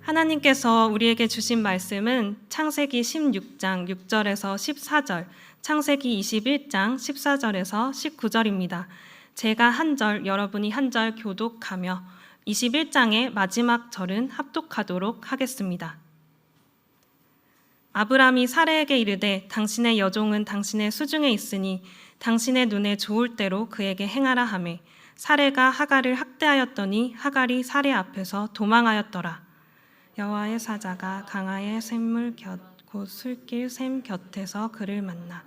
하나님께서 우리에게 주신 말씀은 창세기 16장 6절에서 14절, 창세기 21장 14절에서 19절입니다. 제가 한 절, 여러분이 한 절 교독하며 21장의 마지막 절은 합독하도록 하겠습니다. 아브람이 사레에게 이르되 당신의 여종은 당신의 수중에 있으니 당신의 눈에 좋을 대로 그에게 행하라 하매 사레가 하갈을 학대하였더니 하갈이 사레 앞에서 도망하였더라. 여호와의 사자가 강하의 샘물 곧 술길 샘 곁에서 그를 만나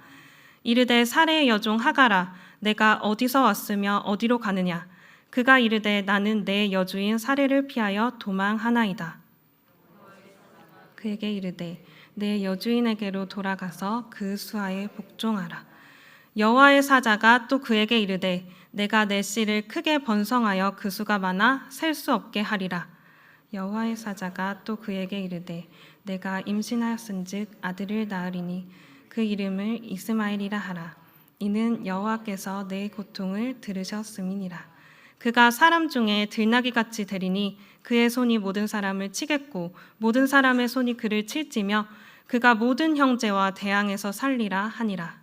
이르되 사레의 여종 하갈아 내가 어디서 왔으며 어디로 가느냐. 그가 이르되 나는 내 여주인 사레를 피하여 도망하나이다. 그에게 이르되 내 여주인에게로 돌아가서 그 수하에 복종하라. 여호와의 사자가 또 그에게 이르되 내가 내 씨를 크게 번성하여 그 수가 많아 셀 수 없게 하리라. 여호와의 사자가 또 그에게 이르되 내가 임신하였은즉 아들을 낳으리니 그 이름을 이스마엘이라 하라. 이는 여호와께서 내 고통을 들으셨음이니라. 그가 사람 중에 들나귀같이 되리니 그의 손이 모든 사람을 치겠고 모든 사람의 손이 그를 칠지며 그가 모든 형제와 대항해서 살리라 하니라.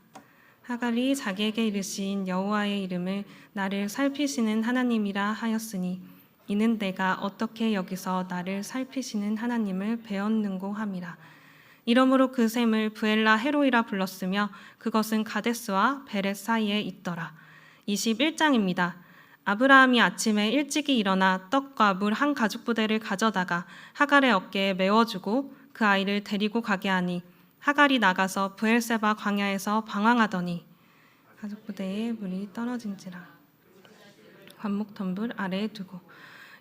하갈이 자기에게 이르신 여호와의 이름을 나를 살피시는 하나님이라 하였으니 이는 내가 어떻게 여기서 나를 살피시는 하나님을 배웠는고 함이라. 이러므로 그 샘을 브엘라 헤로이라 불렀으며 그것은 가데스와 베렛 사이에 있더라. 21장입니다. 아브라함이 아침에 일찍이 일어나 떡과 물 한 가죽부대를 가져다가 하갈의 어깨에 메워주고 그 아이를 데리고 가게 하니 하갈이 나가서 브엘세바 광야에서 방황하더니 가죽부대에 물이 떨어진지라 관목 덤불 아래에 두고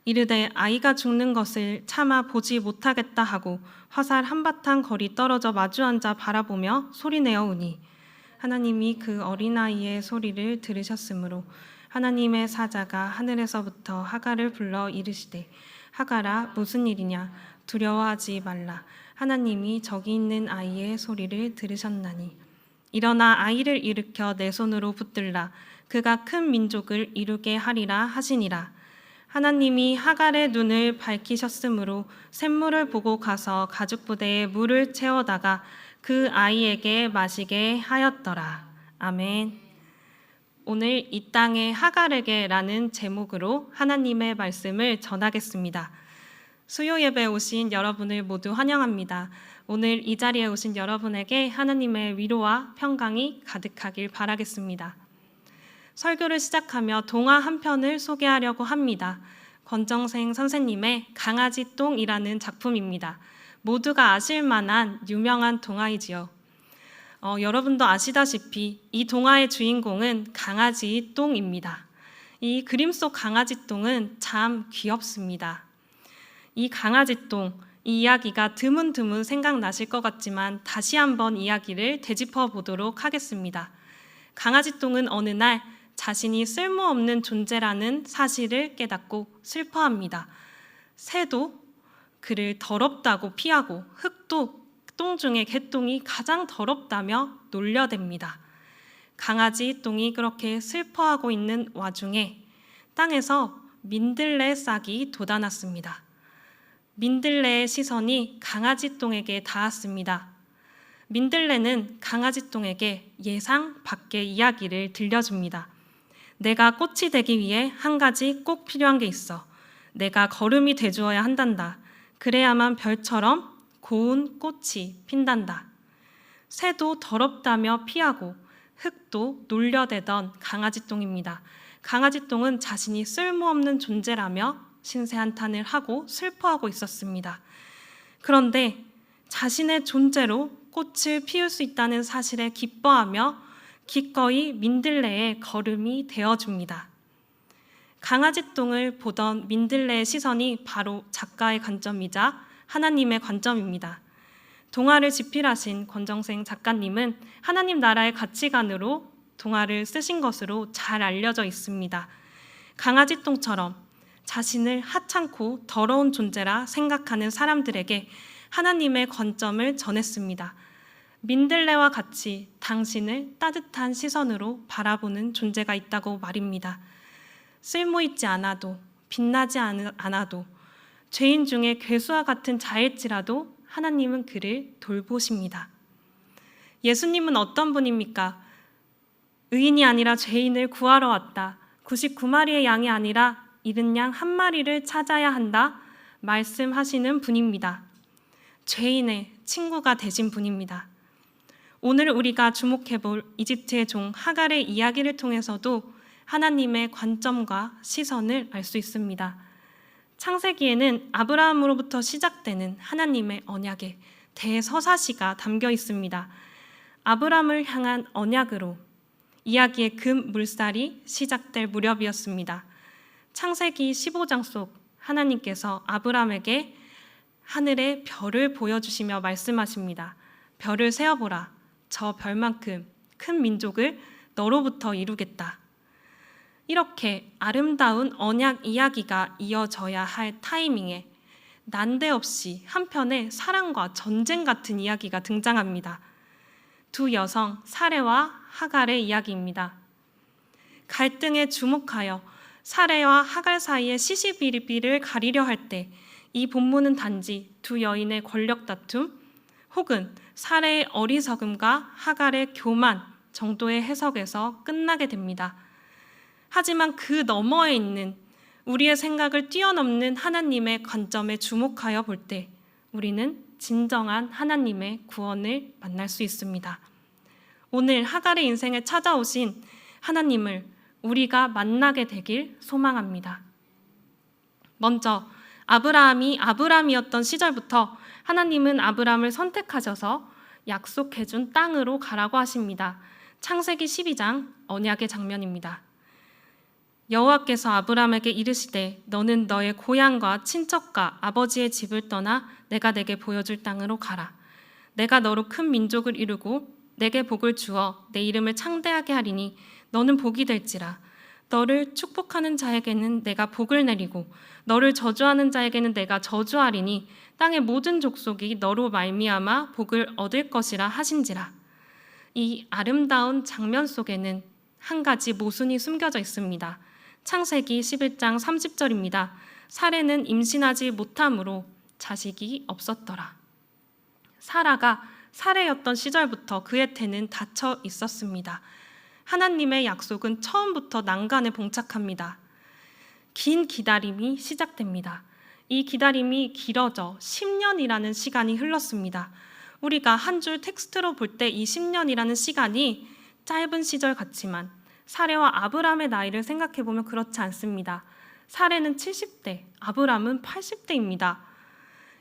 이르되 아이가 죽는 것을 차마 보지 못하겠다 하고 화살 한바탕 거리 떨어져 마주 앉아 바라보며 소리내어 우니 하나님이 그 어린아이의 소리를 들으셨으므로 하나님의 사자가 하늘에서부터 하갈을 불러 이르시되 하갈아 무슨 일이냐 두려워하지 말라. 하나님이 저기 있는 아이의 소리를 들으셨나니 일어나 아이를 일으켜 내 손으로 붙들라. 그가 큰 민족을 이루게 하리라 하시니라. 하나님이 하갈의 눈을 밝히셨으므로 샘물을 보고 가서 가죽부대에 물을 채워다가 그 아이에게 마시게 하였더라. 아멘. 오늘 이 땅의 하갈에게라는 제목으로 하나님의 말씀을 전하겠습니다. 수요 예배에 오신 여러분을 모두 환영합니다. 오늘 이 자리에 오신 여러분에게 하나님의 위로와 평강이 가득하길 바라겠습니다. 설교를 시작하며 동화 한 편을 소개하려고 합니다. 권정생 선생님의 강아지똥이라는 작품입니다. 모두가 아실 만한 유명한 동화이지요. 여러분도 아시다시피 이 동화의 주인공은 강아지 똥입니다. 이 그림 속 강아지 똥은 참 귀엽습니다. 이 강아지 똥, 이 이야기가 드문드문 생각나실 것 같지만 다시 한번 이야기를 되짚어 보도록 하겠습니다. 강아지 똥은 어느 날 자신이 쓸모없는 존재라는 사실을 깨닫고 슬퍼합니다. 새도 그를 더럽다고 피하고 흙도 똥 중에 개똥이 가장 더럽다며 놀려댑니다. 강아지 똥이 그렇게 슬퍼하고 있는 와중에 땅에서 민들레 싹이 돋아났습니다. 민들레의 시선이 강아지 똥에게 닿았습니다. 민들레는 강아지 똥에게 예상 밖의 이야기를 들려줍니다. 내가 꽃이 되기 위해 한 가지 꼭 필요한 게 있어. 내가 거름이 돼주어야 한단다. 그래야만 별처럼 고운 꽃이 핀단다. 새도 더럽다며 피하고 흙도 놀려대던 강아지 똥입니다. 강아지 똥은 자신이 쓸모없는 존재라며 신세한탄을 하고 슬퍼하고 있었습니다. 그런데 자신의 존재로 꽃을 피울 수 있다는 사실에 기뻐하며 기꺼이 민들레의 거름이 되어줍니다. 강아지 똥을 보던 민들레의 시선이 바로 작가의 관점이자 하나님의 관점입니다. 동화를 집필하신 권정생 작가님은 하나님 나라의 가치관으로 동화를 쓰신 것으로 잘 알려져 있습니다. 강아지 똥처럼 자신을 하찮고 더러운 존재라 생각하는 사람들에게 하나님의 관점을 전했습니다. 민들레와 같이 당신을 따뜻한 시선으로 바라보는 존재가 있다고 말입니다. 쓸모있지 않아도 빛나지 않아도 죄인 중에 괴수와 같은 자일지라도 하나님은 그를 돌보십니다. 예수님은 어떤 분입니까? 의인이 아니라 죄인을 구하러 왔다. 99마리의 양이 아니라 잃은 양 한 마리를 찾아야 한다. 말씀하시는 분입니다. 죄인의 친구가 되신 분입니다. 오늘 우리가 주목해 볼 이집트의 종 하갈의 이야기를 통해서도 하나님의 관점과 시선을 알 수 있습니다. 창세기에는 아브라함으로부터 시작되는 하나님의 언약의 대서사시가 담겨 있습니다. 아브라함을 향한 언약으로 이야기의 금 물살이 시작될 무렵이었습니다. 창세기 15장 속 하나님께서 아브라함에게 하늘의 별을 보여주시며 말씀하십니다. 별을 세어보라. 저 별만큼 큰 민족을 너로부터 이루겠다. 이렇게 아름다운 언약 이야기가 이어져야 할 타이밍에 난데없이 한편에 사랑과 전쟁 같은 이야기가 등장합니다. 두 여성 사레와 하갈의 이야기입니다. 갈등에 주목하여 사레와 하갈 사이의 시시비비를 가리려 할 때 이 본문은 단지 두 여인의 권력 다툼 혹은 사레의 어리석음과 하갈의 교만 정도의 해석에서 끝나게 됩니다. 하지만 그 너머에 있는 우리의 생각을 뛰어넘는 하나님의 관점에 주목하여 볼 때 우리는 진정한 하나님의 구원을 만날 수 있습니다. 오늘 하갈의 인생에 찾아오신 하나님을 우리가 만나게 되길 소망합니다. 먼저 아브라함이 아브람이었던 시절부터 하나님은 아브람을 선택하셔서 약속해준 땅으로 가라고 하십니다. 창세기 12장 언약의 장면입니다. 여호와께서 아브람에게 이르시되 너는 너의 고향과 친척과 아버지의 집을 떠나 내가 내게 보여줄 땅으로 가라. 내가 너로 큰 민족을 이루고 내게 복을 주어 내 이름을 창대하게 하리니 너는 복이 될지라. 너를 축복하는 자에게는 내가 복을 내리고 너를 저주하는 자에게는 내가 저주하리니 땅의 모든 족속이 너로 말미암아 복을 얻을 것이라 하신지라. 이 아름다운 장면 속에는 한 가지 모순이 숨겨져 있습니다. 창세기 11장 30절입니다. 사레는 임신하지 못함으로 자식이 없었더라. 사라가 사레였던 시절부터 그의 태는 닫혀 있었습니다. 하나님의 약속은 처음부터 난간에 봉착합니다. 긴 기다림이 시작됩니다. 이 기다림이 길어져 10년이라는 시간이 흘렀습니다. 우리가 한 줄 텍스트로 볼 때 이 10년이라는 시간이 짧은 시절 같지만 사레와 아브람의 나이를 생각해보면 그렇지 않습니다. 사레는 70대, 아브람은 80대입니다.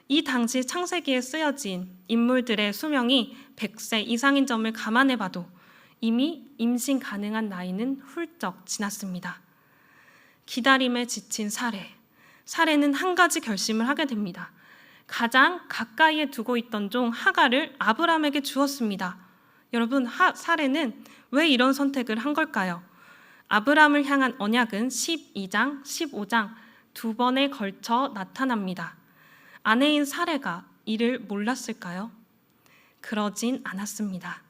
이 당시 창세기에 쓰여진 인물들의 수명이 100세 이상인 점을 감안해봐도 이미 임신 가능한 나이는 훌쩍 지났습니다. 기다림에 지친 사레는 한 가지 결심을 하게 됩니다. 가장 가까이에 두고 있던 종 하갈을 아브람에게 주었습니다. 여러분, 사레는 왜 이런 선택을 한 걸까요? 아브람을 향한 언약은 12장, 15장 두 번에 걸쳐 나타납니다. 아내인 사레가 이를 몰랐을까요? 그러진 않았습니다.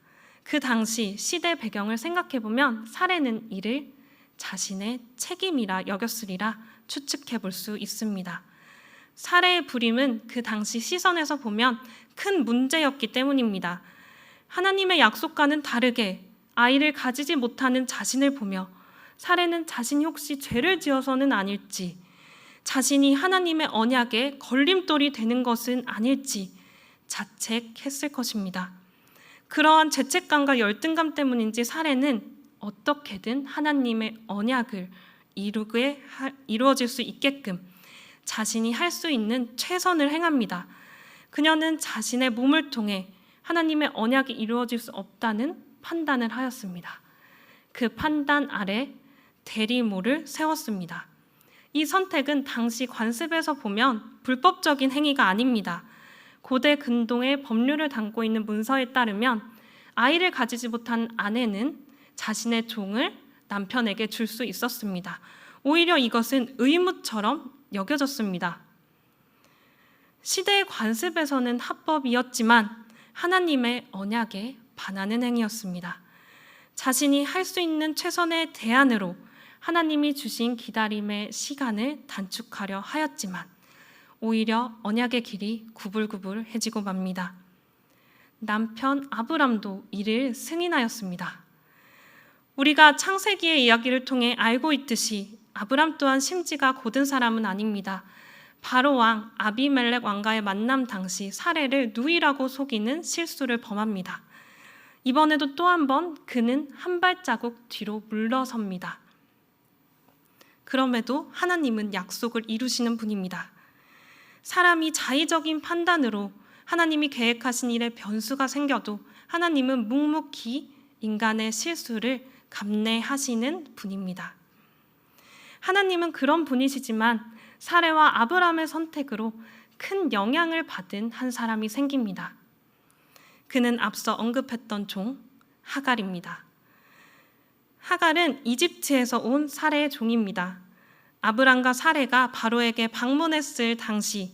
그 당시 시대 배경을 생각해보면 사레는 이를 자신의 책임이라 여겼으리라 추측해 볼 수 있습니다. 사레의 불임은 그 당시 시선에서 보면 큰 문제였기 때문입니다. 하나님의 약속과는 다르게 아이를 가지지 못하는 자신을 보며 사레는 자신이 혹시 죄를 지어서는 아닐지, 자신이 하나님의 언약에 걸림돌이 되는 것은 아닐지 자책했을 것입니다. 그러한 죄책감과 열등감 때문인지 사레는 어떻게든 하나님의 언약을 이루어질 수 있게끔 자신이 할 수 있는 최선을 행합니다. 그녀는 자신의 몸을 통해 하나님의 언약이 이루어질 수 없다는 판단을 하였습니다. 그 판단 아래 대리모를 세웠습니다. 이 선택은 당시 관습에서 보면 불법적인 행위가 아닙니다. 고대 근동의 법률을 담고 있는 문서에 따르면 아이를 가지지 못한 아내는 자신의 종을 남편에게 줄 수 있었습니다. 오히려 이것은 의무처럼 여겨졌습니다. 시대의 관습에서는 합법이었지만 하나님의 언약에 반하는 행위였습니다. 자신이 할 수 있는 최선의 대안으로 하나님이 주신 기다림의 시간을 단축하려 하였지만 오히려 언약의 길이 구불구불해지고 맙니다. 남편 아브람도 이를 승인하였습니다. 우리가 창세기의 이야기를 통해 알고 있듯이 아브람 또한 심지가 곧은 사람은 아닙니다. 바로 왕 아비멜렉 왕과의 만남 당시 사례를 누이라고 속이는 실수를 범합니다. 이번에도 또 한 번 그는 한 발자국 뒤로 물러섭니다. 그럼에도 하나님은 약속을 이루시는 분입니다. 사람이 자의적인 판단으로 하나님이 계획하신 일에 변수가 생겨도 하나님은 묵묵히 인간의 실수를 감내하시는 분입니다. 하나님은 그런 분이시지만 사레와 아브람의 선택으로 큰 영향을 받은 한 사람이 생깁니다. 그는 앞서 언급했던 종 하갈입니다. 하갈은 이집트에서 온 사레의 종입니다. 아브람과 사레가 바로에게 방문했을 당시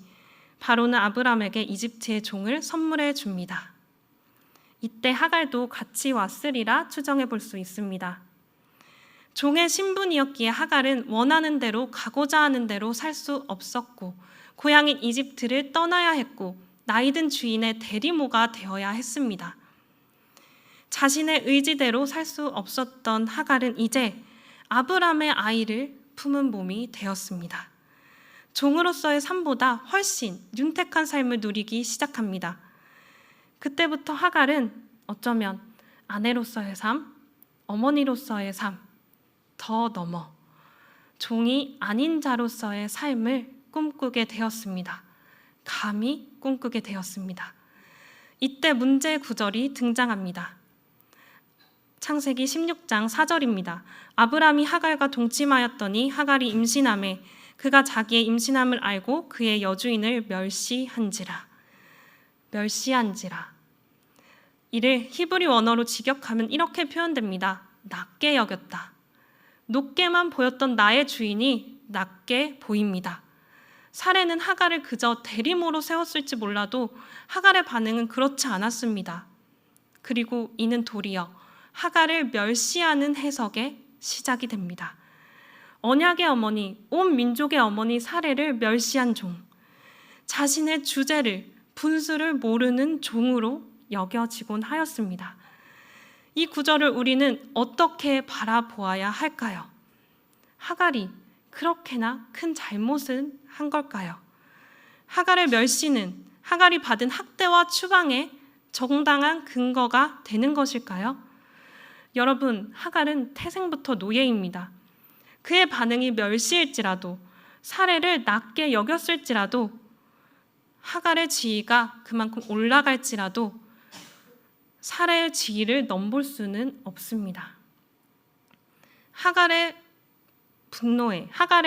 바로는 아브람에게 이집트의 종을 선물해 줍니다. 이때 하갈도 같이 왔으리라 추정해 볼 수 있습니다. 종의 신분이었기에 하갈은 원하는 대로 가고자 하는 대로 살 수 없었고 고향인 이집트를 떠나야 했고 나이든 주인의 대리모가 되어야 했습니다. 자신의 의지대로 살 수 없었던 하갈은 이제 아브람의 아이를 품은 몸이 되었습니다. 종으로서의 삶보다 훨씬 윤택한 삶을 누리기 시작합니다. 그때부터 하갈은 어쩌면 아내로서의 삶, 어머니로서의 삶, 더 넘어 종이 아닌 자로서의 삶을 꿈꾸게 되었습니다. 감히 꿈꾸게 되었습니다. 이때 문제의 구절이 등장합니다. 창세기 16장 4절입니다. 아브람이 하갈과 동침하였더니 하갈이 임신하매 그가 자기의 임신함을 알고 그의 여주인을 멸시한지라. 이를 히브리 원어로 직역하면 이렇게 표현됩니다. 낮게 여겼다. 높게만 보였던 나의 주인이 낮게 보입니다. 사레는 하갈을 그저 대리모로 세웠을지 몰라도 하갈의 반응은 그렇지 않았습니다. 그리고 이는 도리어 하갈을 멸시하는 해석의 시작이 됩니다. 언약의 어머니, 온 민족의 어머니 사레를 멸시한 종, 자신의 주제를, 분수를 모르는 종으로 여겨지곤 하였습니다. 이 구절을 우리는 어떻게 바라보아야 할까요? 하갈이 그렇게나 큰 잘못은 한 걸까요? 하갈의 멸시는 하갈이 받은 학대와 추방의 정당한 근거가 되는 것일까요? 여러분, 하갈은 태생부터 노예입니다. 그의 반응이 멸시일지라도 사레를 낮게 여겼을지라도 하갈의 지위가 그만큼 올라갈지라도 사레의 지위를 넘볼 수는 없습니다. 하갈의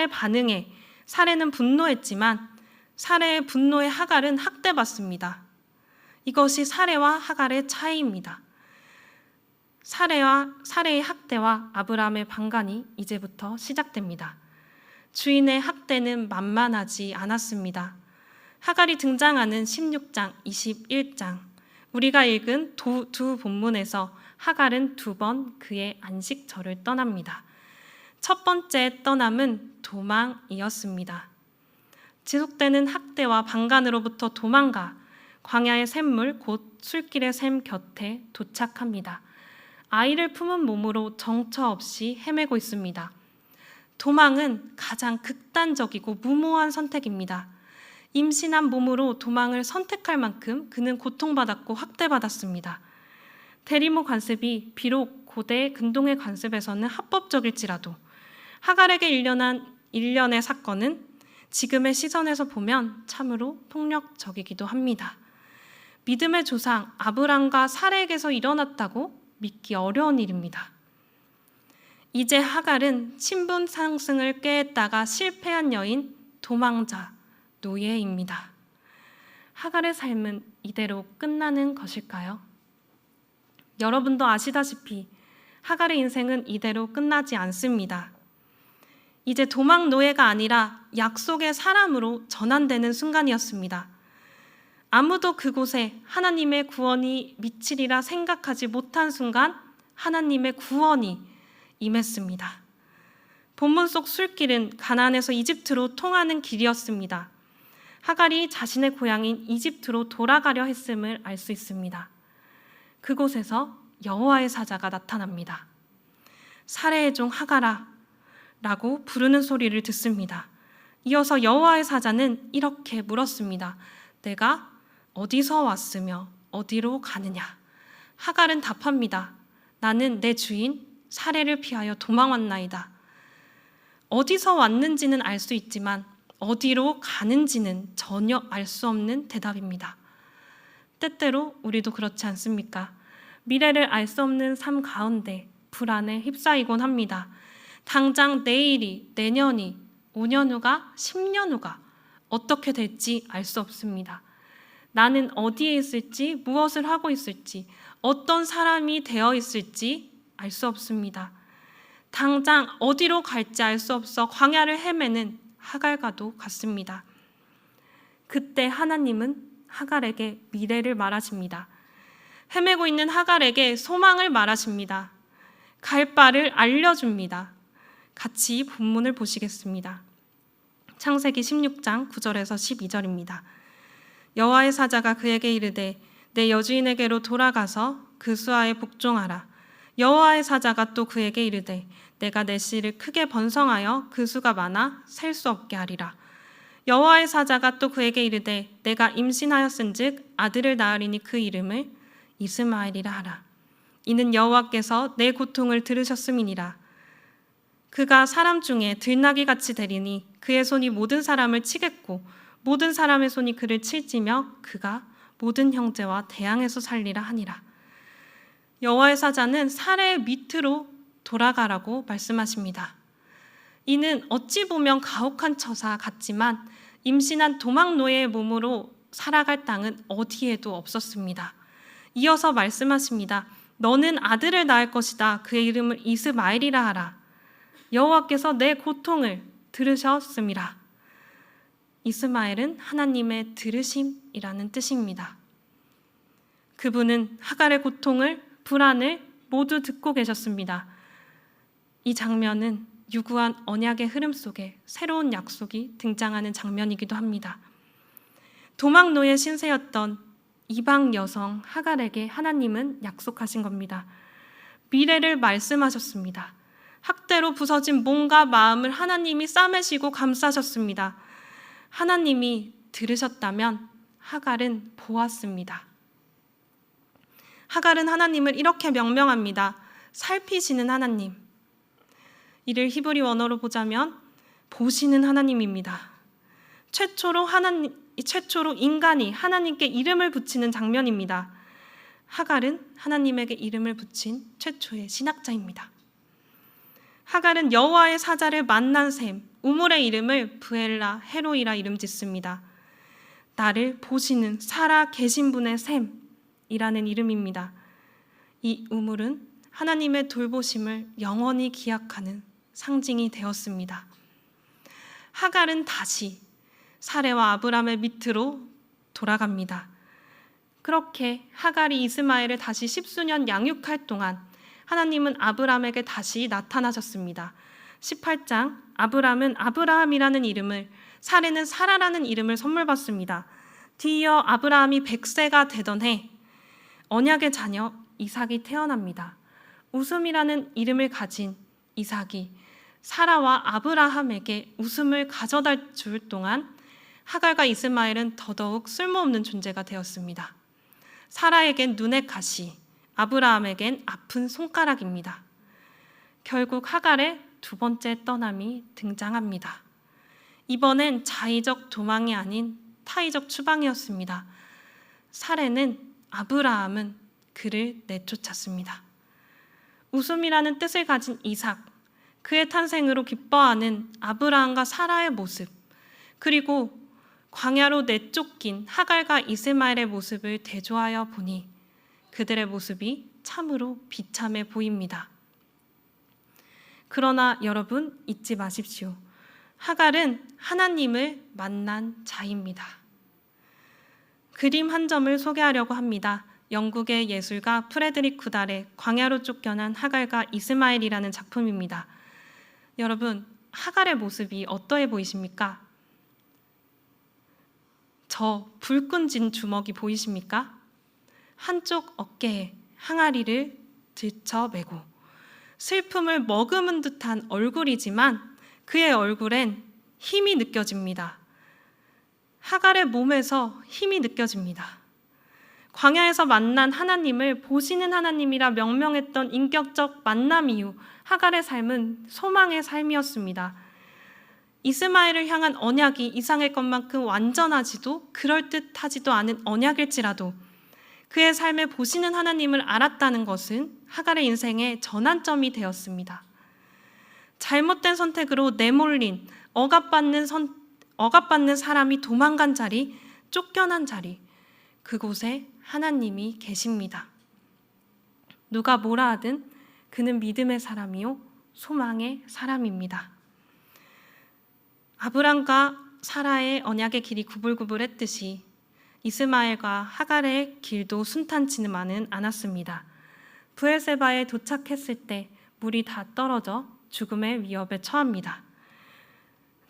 반응에 사레는 분노했지만 사레의 분노에 하갈은 학대받습니다. 이것이 사레와 하갈의 차이입니다. 사레의 학대와 아브람의 반간이 이제부터 시작됩니다. 주인의 학대는 만만하지 않았습니다. 하갈이 등장하는 16장, 21장, 우리가 읽은 두 본문에서 하갈은 2번 그의 안식처를 떠납니다. 첫 번째 떠남은 도망이었습니다. 지속되는 학대와 반간으로부터 도망가 광야의 샘물 곧 술길의 샘 곁에 도착합니다. 아이를 품은 몸으로 정처 없이 헤매고 있습니다. 도망은 가장 극단적이고 무모한 선택입니다. 임신한 몸으로 도망을 선택할 만큼 그는 고통받았고 학대받았습니다. 대리모 관습이 비록 고대 근동의 관습에서는 합법적일지라도 하갈에게 일련의 사건은 지금의 시선에서 보면 참으로 폭력적이기도 합니다. 믿음의 조상 아브람과 사레에게서 일어났다고 믿기 어려운 일입니다. 이제 하갈은 신분 상승을 꾀했다가 실패한 여인, 도망자, 노예입니다. 하갈의 삶은 이대로 끝나는 것일까요? 여러분도 아시다시피 하갈의 인생은 이대로 끝나지 않습니다. 이제 도망 노예가 아니라 약속의 사람으로 전환되는 순간이었습니다. 아무도 그곳에 하나님의 구원이 미치리라 생각하지 못한 순간 하나님의 구원이 임했습니다. 본문 속 술길은 가나안에서 이집트로 통하는 길이었습니다. 하갈이 자신의 고향인 이집트로 돌아가려 했음을 알 수 있습니다. 그곳에서 여호와의 사자가 나타납니다. 사레의 종 하갈아 라고 부르는 소리를 듣습니다. 이어서 여호와의 사자는 이렇게 물었습니다. 내가 어디서 왔으며 어디로 가느냐? 하갈은 답합니다. 나는 내 주인 사레를 피하여 도망왔나이다. 어디서 왔는지는 알 수 있지만 어디로 가는지는 전혀 알 수 없는 대답입니다. 때때로 우리도 그렇지 않습니까? 미래를 알 수 없는 삶 가운데 불안에 휩싸이곤 합니다. 당장 내일이, 내년이, 5년 후가, 10년 후가 어떻게 될지 알 수 없습니다. 나는 어디에 있을지, 무엇을 하고 있을지, 어떤 사람이 되어 있을지 알 수 없습니다. 당장 어디로 갈지 알 수 없어 광야를 헤매는 하갈과도 같습니다. 그때 하나님은 하갈에게 미래를 말하십니다. 헤매고 있는 하갈에게 소망을 말하십니다. 갈 바를 알려줍니다. 같이 본문을 보시겠습니다. 창세기 16장 9절에서 12절입니다. 여호와의 사자가 그에게 이르되 내 여주인에게로 돌아가서 그 수하에 복종하라. 여호와의 사자가 또 그에게 이르되 내가 내 씨를 크게 번성하여 그 수가 많아 셀 수 없게 하리라. 여호와의 사자가 또 그에게 이르되 내가 임신하였은즉 아들을 낳으리니 그 이름을 이스마엘이라 하라. 이는 여호와께서 내 고통을 들으셨음이니라. 그가 사람 중에 들나귀 같이 되리니 그의 손이 모든 사람을 치겠고 모든 사람의 손이 그를 칠지며 그가 모든 형제와 대항해서 살리라 하니라. 여호와의 사자는 사레의 밑으로 돌아가라고 말씀하십니다. 이는 어찌 보면 가혹한 처사 같지만 임신한 도망노예의 몸으로 살아갈 땅은 어디에도 없었습니다. 이어서 말씀하십니다. 너는 아들을 낳을 것이다. 그의 이름을 이스마엘이라 하라. 여호와께서 내 고통을 들으셨음이라. 이스마엘은 하나님의 들으심이라는 뜻입니다. 그분은 하갈의 고통을, 불안을 모두 듣고 계셨습니다. 이 장면은 유구한 언약의 흐름 속에 새로운 약속이 등장하는 장면이기도 합니다. 도망노예 신세였던 이방 여성 하갈에게 하나님은 약속하신 겁니다. 미래를 말씀하셨습니다. 학대로 부서진 몸과 마음을 하나님이 싸매시고 감싸셨습니다. 하나님이 들으셨다면 하갈은 보았습니다. 하갈은 하나님을 이렇게 명명합니다. 살피시는 하나님. 이를 히브리 원어로 보자면 보시는 하나님입니다. 최초로 인간이 하나님께 이름을 붙이는 장면입니다. 하갈은 하나님에게 이름을 붙인 최초의 신학자입니다. 하갈은 여호와의 사자를 만난 셈, 우물의 이름을 브엘라 헤로이라 이름 짓습니다. 나를 보시는 살아 계신 분의 셈이라는 이름입니다. 이 우물은 하나님의 돌보심을 영원히 기약하는 상징이 되었습니다. 하갈은 다시 사레와 아브람의 밑으로 돌아갑니다. 그렇게 하갈이 이스마엘을 다시 10수년 양육할 동안 하나님은 아브람에게 다시 나타나셨습니다. 18장 아브람은 아브라함이라는 이름을, 사레는 사라라는 이름을 선물 받습니다. 뒤이어 아브라함이 100세가 되던 해 언약의 자녀 이삭이 태어납니다. 웃음이라는 이름을 가진 이삭이 사라와 아브라함에게 웃음을 가져다 줄 동안 하갈과 이스마엘은 더더욱 쓸모없는 존재가 되었습니다. 사라에겐 눈의 가시, 아브라함에겐 아픈 손가락입니다. 결국 하갈의 두 번째 떠남이 등장합니다. 이번엔 자의적 도망이 아닌 타의적 추방이었습니다. 사레는 아브라함은 그를 내쫓았습니다. 웃음이라는 뜻을 가진 이삭, 그의 탄생으로 기뻐하는 아브라함과 사라의 모습, 그리고 광야로 내쫓긴 하갈과 이스마엘의 모습을 대조하여 보니 그들의 모습이 참으로 비참해 보입니다. 그러나 여러분 잊지 마십시오. 하갈은 하나님을 만난 자입니다. 그림 한 점을 소개하려고 합니다. 영국의 예술가 프레드릭 쿠달의 광야로 쫓겨난 하갈과 이스마엘이라는 작품입니다. 여러분, 하갈의 모습이 어떠해 보이십니까? 저 불끈진 주먹이 보이십니까? 한쪽 어깨에 항아리를 들쳐매고 슬픔을 머금은 듯한 얼굴이지만 그의 얼굴엔 힘이 느껴집니다. 하갈의 몸에서 힘이 느껴집니다. 광야에서 만난 하나님을 보시는 하나님이라 명명했던 인격적 만남 이후 하갈의 삶은 소망의 삶이었습니다. 이스마엘을 향한 언약이 이상할 것만큼 완전하지도 그럴듯하지도 않은 언약일지라도 그의 삶에 보시는 하나님을 알았다는 것은 하갈의 인생의 전환점이 되었습니다. 잘못된 선택으로 내몰린 억압받는 사람이 도망간 자리, 쫓겨난 자리, 그곳에 하나님이 계십니다. 누가 뭐라 하든 그는 믿음의 사람이요 소망의 사람입니다. 아브람과 사라의 언약의 길이 구불구불했듯이 이스마엘과 하갈의 길도 순탄치만은 않았습니다. 브엘세바에 도착했을 때 물이 다 떨어져 죽음의 위협에 처합니다.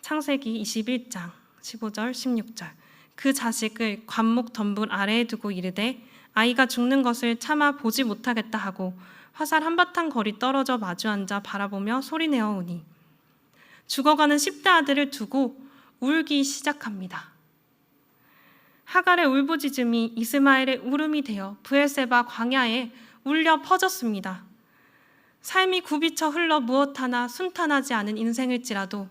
창세기 21장 15절 16절 그 자식을 관목 덤불 아래에 두고 이르되 아이가 죽는 것을 차마 보지 못하겠다 하고 화살 한바탕 거리 떨어져 마주 앉아 바라보며 소리내어 우니 죽어가는 10대 아들을 두고 울기 시작합니다. 하갈의 울부짖음이 이스마엘의 울음이 되어 브엘세바 광야에 울려 퍼졌습니다. 삶이 굽이쳐 흘러 무엇 하나 순탄하지 않은 인생일지라도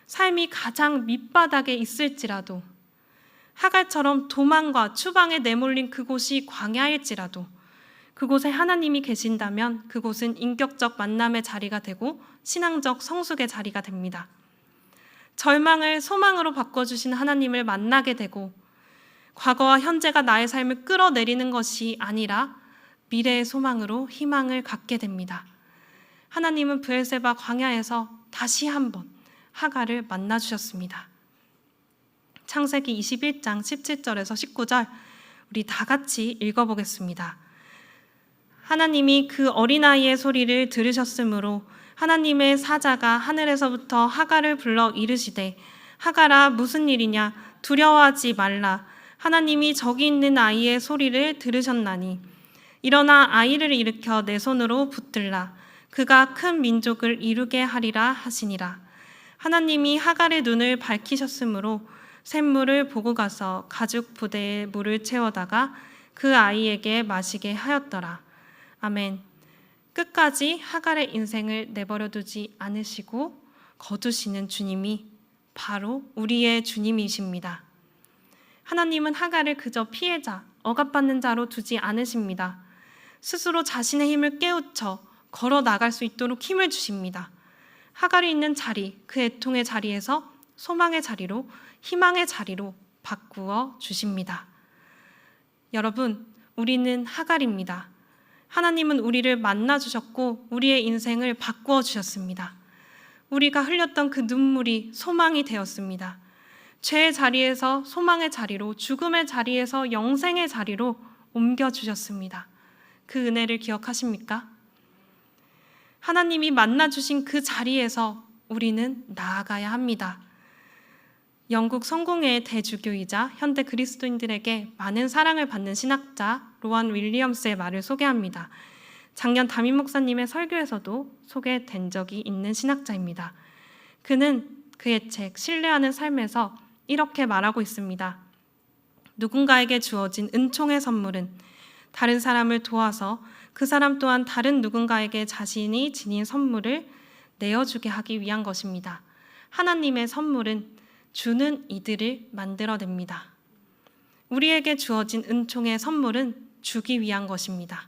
삶이 가장 밑바닥에 있을지라도 하갈처럼 도망과 추방에 내몰린 그곳이 광야일지라도 그곳에 하나님이 계신다면 그곳은 인격적 만남의 자리가 되고 신앙적 성숙의 자리가 됩니다. 절망을 소망으로 바꿔주신 하나님을 만나게 되고 과거와 현재가 나의 삶을 끌어내리는 것이 아니라 미래의 소망으로 희망을 갖게 됩니다. 하나님은 브엘세바 광야에서 다시 한번 하갈을 만나주셨습니다. 창세기 21장 17절에서 19절 우리 다 같이 읽어보겠습니다. 하나님이 그 어린아이의 소리를 들으셨으므로 하나님의 사자가 하늘에서부터 하갈을 불러 이르시되 하갈아 무슨 일이냐 두려워하지 말라 하나님이 저기 있는 아이의 소리를 들으셨나니 일어나 아이를 일으켜 내 손으로 붙들라 그가 큰 민족을 이루게 하리라 하시니라. 하나님이 하갈의 눈을 밝히셨으므로 샘물을 보고 가서 가죽 부대에 물을 채워다가 그 아이에게 마시게 하였더라. 아멘. 끝까지 하갈의 인생을 내버려두지 않으시고 거두시는 주님이 바로 우리의 주님이십니다. 하나님은 하갈을 그저 피해자, 억압받는 자로 두지 않으십니다. 스스로 자신의 힘을 깨우쳐 걸어 나갈 수 있도록 힘을 주십니다. 하갈이 있는 자리, 그 애통의 자리에서 소망의 자리로, 희망의 자리로 바꾸어 주십니다. 여러분, 우리는 하갈입니다. 하나님은 우리를 만나주셨고 우리의 인생을 바꾸어 주셨습니다. 우리가 흘렸던 그 눈물이 소망이 되었습니다. 죄의 자리에서 소망의 자리로, 죽음의 자리에서 영생의 자리로 옮겨주셨습니다. 그 은혜를 기억하십니까? 하나님이 만나주신 그 자리에서 우리는 나아가야 합니다. 영국 성공회의 대주교이자 현대 그리스도인들에게 많은 사랑을 받는 신학자 로안 윌리엄스의 말을 소개합니다. 작년 담임 목사님의 설교에서도 소개된 적이 있는 신학자입니다. 그는 그의 책 신뢰하는 삶에서 이렇게 말하고 있습니다. 누군가에게 주어진 은총의 선물은 다른 사람을 도와서 그 사람 또한 다른 누군가에게 자신이 지닌 선물을 내어주게 하기 위한 것입니다. 하나님의 선물은 주는 이들을 만들어냅니다. 우리에게 주어진 은총의 선물은 주기 위한 것입니다.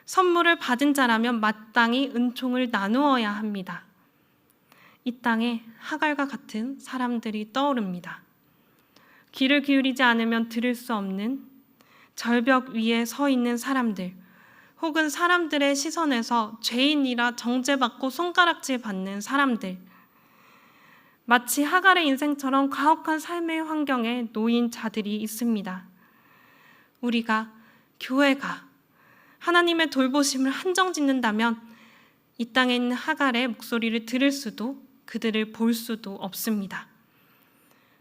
선물을 받은 자라면 마땅히 은총을 나누어야 합니다. 이 땅에 하갈과 같은 사람들이 떠오릅니다. 귀를 기울이지 않으면 들을 수 없는 절벽 위에 서 있는 사람들, 혹은 사람들의 시선에서 죄인이라 정죄받고 손가락질 받는 사람들, 마치 하갈의 인생처럼 가혹한 삶의 환경에 놓인 자들이 있습니다. 우리가, 교회가 하나님의 돌보심을 한정짓는다면 이 땅에 있는 하갈의 목소리를 들을 수도 그들을 볼 수도 없습니다.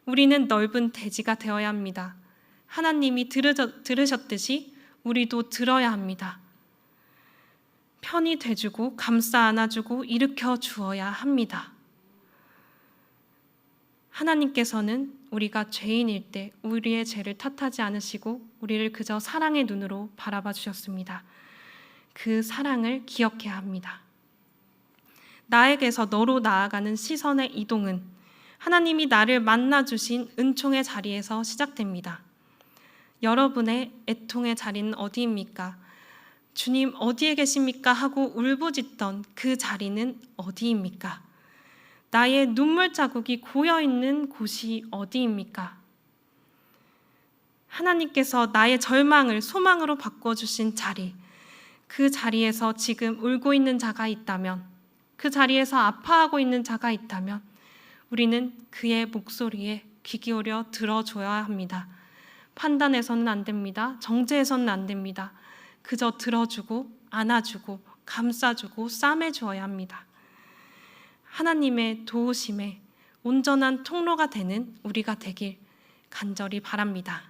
우리는 넓은 대지가 되어야 합니다. 하나님이 들으셨듯이 우리도 들어야 합니다. 편히 돼주고 감싸 안아주고 일으켜 주어야 합니다. 하나님께서는 우리가 죄인일 때 우리의 죄를 탓하지 않으시고 우리를 그저 사랑의 눈으로 바라봐 주셨습니다. 그 사랑을 기억해야 합니다. 나에게서 너로 나아가는 시선의 이동은 하나님이 나를 만나주신 은총의 자리에서 시작됩니다. 여러분의 애통의 자리는 어디입니까? 주님 어디에 계십니까? 하고 울부짖던 그 자리는 어디입니까? 나의 눈물 자국이 고여있는 곳이 어디입니까? 하나님께서 나의 절망을 소망으로 바꿔주신 자리, 그 자리에서 지금 울고 있는 자가 있다면, 그 자리에서 아파하고 있는 자가 있다면 우리는 그의 목소리에 귀 기울여 들어줘야 합니다. 판단해서는 안 됩니다. 정죄해서는 안 됩니다. 그저 들어주고 안아주고 감싸주고 싸매주어야 합니다. 하나님의 도우심에 온전한 통로가 되는 우리가 되길 간절히 바랍니다.